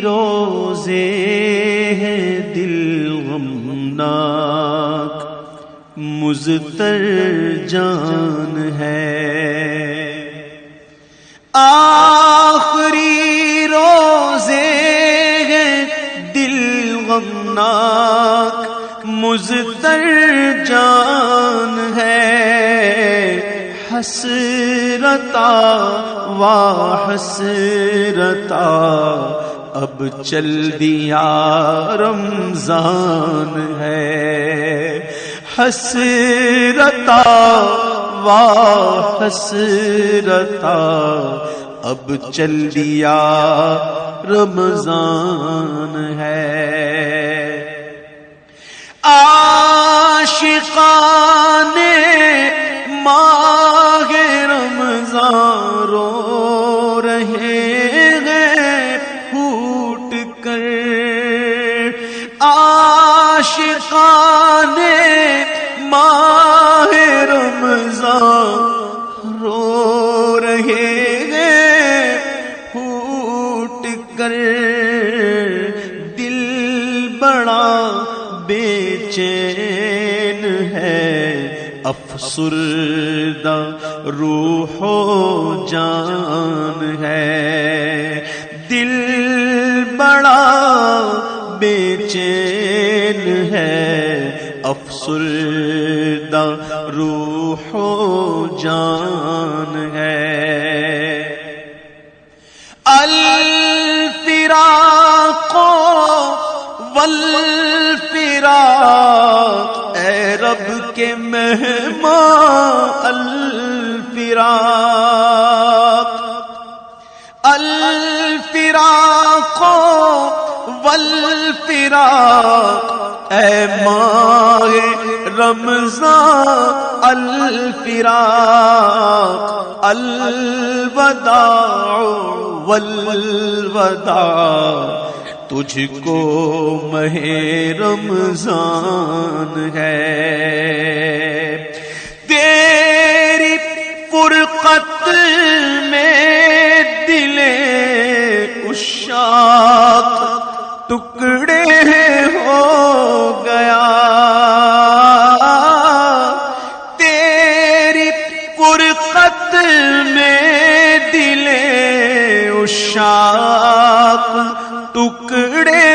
روزے ہیں دل غمناک، مضطر جان ہے۔ آخری روزے ہیں دل غمناک، مضطر جان ہے۔ حسرتا و حسرتا اب چل دیا رمضان ہے۔ حسرتا و حسرتا اب چل دیا رمضان ہے۔ عاشقان ماہ رمضان رو رہے ہیں پھوٹ کر۔ عاشقان ماہ رمضان رو رہے ہیں پھوٹ کر۔ دل بڑا بے چین ہے، افسردہ روح و جان ہے۔ دل بڑا بے چین ہے، افسردہ روح و جان ہے۔ الفراق والفراق اے رب کے مہمان، الفراق الفراق والفراق اے ماہ رمضان، الفراق الوداع والوداع تجھ کو ماہ رمضان ہے۔ تیری فرقت میں دل عشاق ٹکڑے ہو گیا۔ تیری فرقت میں دل عشاق ٹکڑے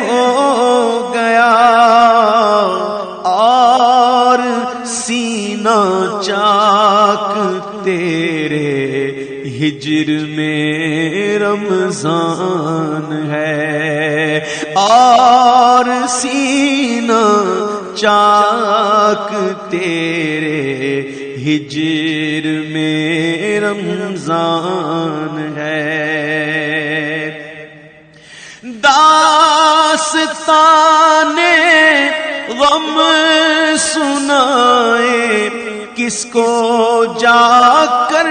ہو گیا، اور سینہ چاک تیرے ہجر میں رمضان ہے۔ اور سینہ چاک تیرے ہجر میں رمضان ہے۔ داستان غم سنائے کس کو جا کر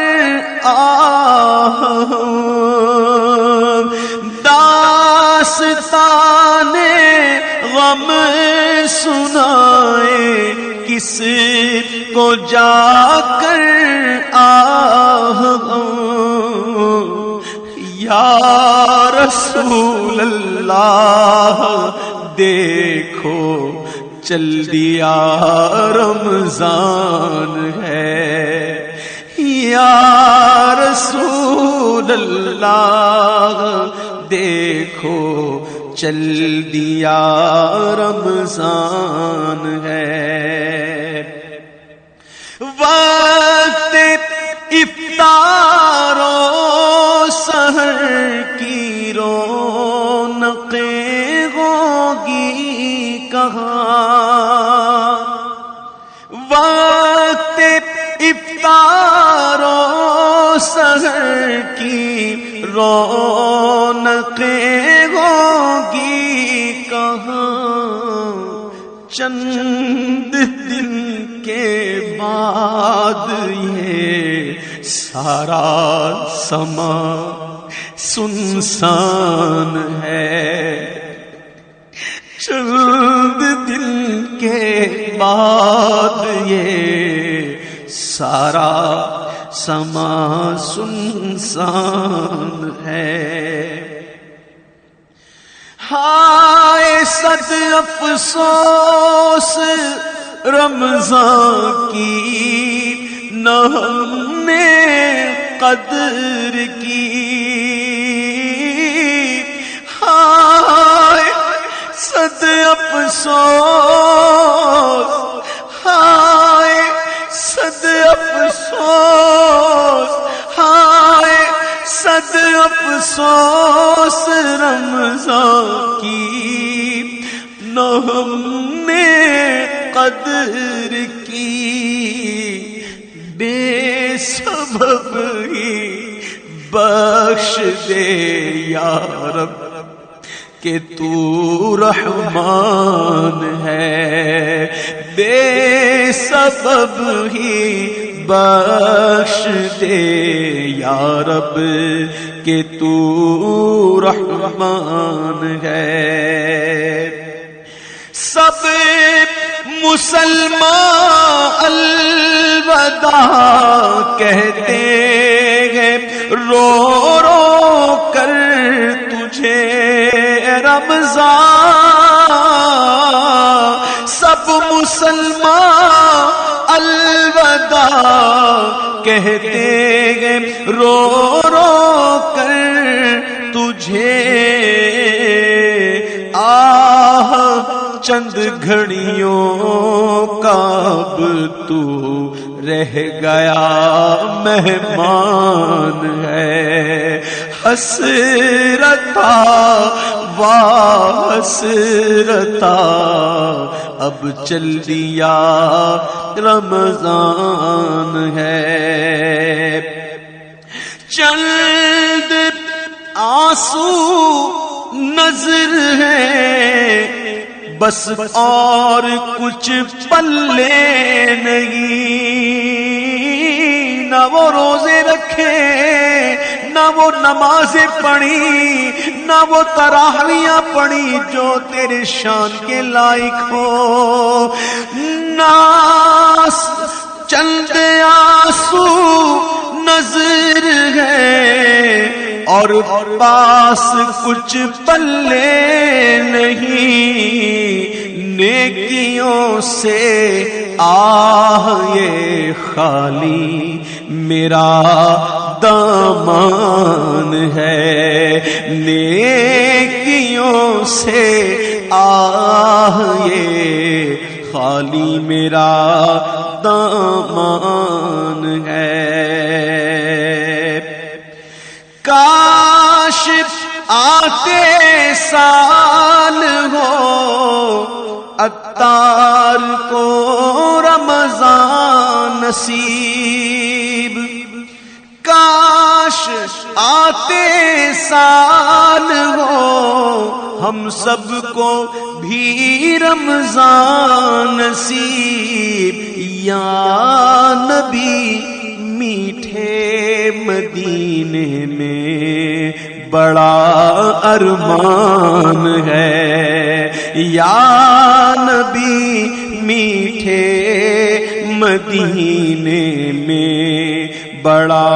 داستان غم سنائے کس کو جا کر یا رسول اللہ دیکھو چل دیا رمضان ہے۔ یا رسول اللہ دیکھو چل دیا رمضان ہے۔ وقت افطار و سحر کی رونقیں ہوگی کہاں؟ وقت افطار و سحر کی رونقیں ہوگی کہاں؟ چند دن کے بعد یہ سارا سما سنسان ہے۔ چند دن کے بعد یہ سارا سما سنسان ہے۔ صد افسوس رمضان کی نہ ہم نے قدر کی، ہائے صد افسوس، ہائے صد افسوس، ہائے صد افسوس رمضان کی نہ ہم نے قدر کی، بے سبب ہی بخش دے یا رب کہ تو رحمان ہے، بے سبب ہی بخش دے یا رب کہ تو رحمان ہے۔ سب مسلمان الوداع کہتے ہیں رو رو کر تجھے رمضان، سب مسلمان الوداع کہتے ہیں رو رو کر تجھے، آہ چند گھڑیوں کا اب تو رہ گیا مہمان ہے، حسرتا حسرتا اب چل دیا رمضان ہے، چند آنسو نظر ہے بس اور کچھ پلے نہیں، نہ وہ روزے رکھے نہ وہ نمازیں پڑھی نہ وہ تراویحاں پڑھی جو تیرے شان کے لائق ہو، ناس چند آنسو نظر ہے اور پاس کچھ پلے نہیں، نیکیوں سے آہ یہ خالی میرا دامان ہے، نیکیوں سے آہ یہ خالی میرا دامان ہے۔ کاش آتے سال ہو عطار کو رمضان نصیب، کاش آتے سال ہو ہم سب کو بھی رمضان نصیب، یا نبی میٹھے مدینے میں بڑا ارمان ہے، یا نبی میٹھے مدینے میں بڑا